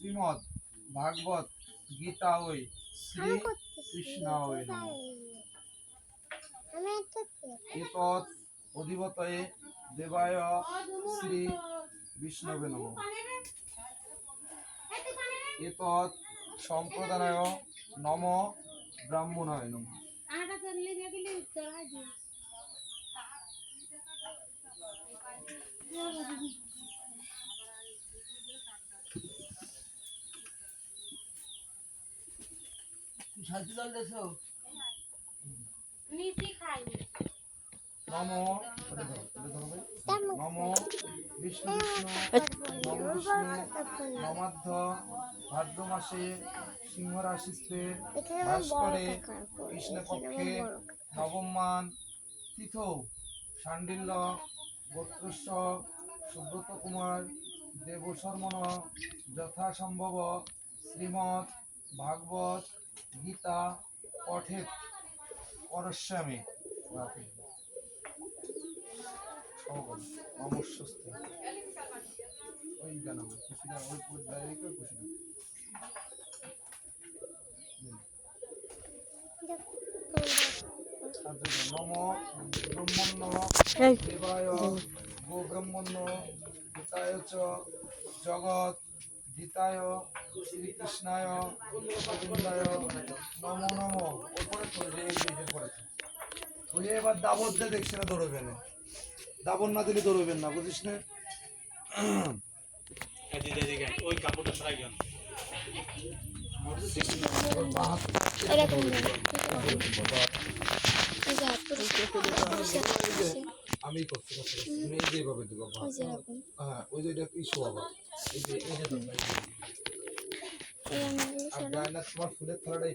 শ্রীমদ্ ভাগবত গীতা ওই শ্রী কৃষ্ণায় নমঃ। এতৎ অধিপতয়ে দেবায় শ্রী বিষ্ণবে নমঃ। এতৎ সম্প্রদানায় নম ব্রাহ্মণায় নমঃ। নম নম বিষ্ণু বিষ্ণু নম বিষ্ণু নমাধ্য ভাদ্র মাসে সিংহ রাশিতে বাস করে কৃষ্ণপক্ষে নবম মান তীর্থ শাণ্ডিল্য গোত্রস্য সুব্রত কুমার দেবশর্মণ যথাসম্ভব শ্রীমৎ ভাগবত গীতা পঠেত পরস্যামে নমস্তে। ওই জানাবো খুশিটা ওই ডাইরেক্ট খুশিটা নম ব্রহ্মণ্য দেবায় গো ব্রহ্মণ্য হিতায় চ জগৎ হিতায় শ্রীকৃষ্ণায় গোবিন্দায় নমো নমঃ। ওপরে চলে পড়েছে ওই এবার দাবত দিয়ে দেখছি না দৌড়বেন, দাবন না দিলে দৌড়বেন না, বুঝিস না? ওই কাপড়টা সরাই গেল আমি করতে তুমি এই যেভাবে দেবো। হ্যাঁ ওই যে এটা কি শোয়াবা এই যে আর গায়না তোমার ফুলের থালাটাই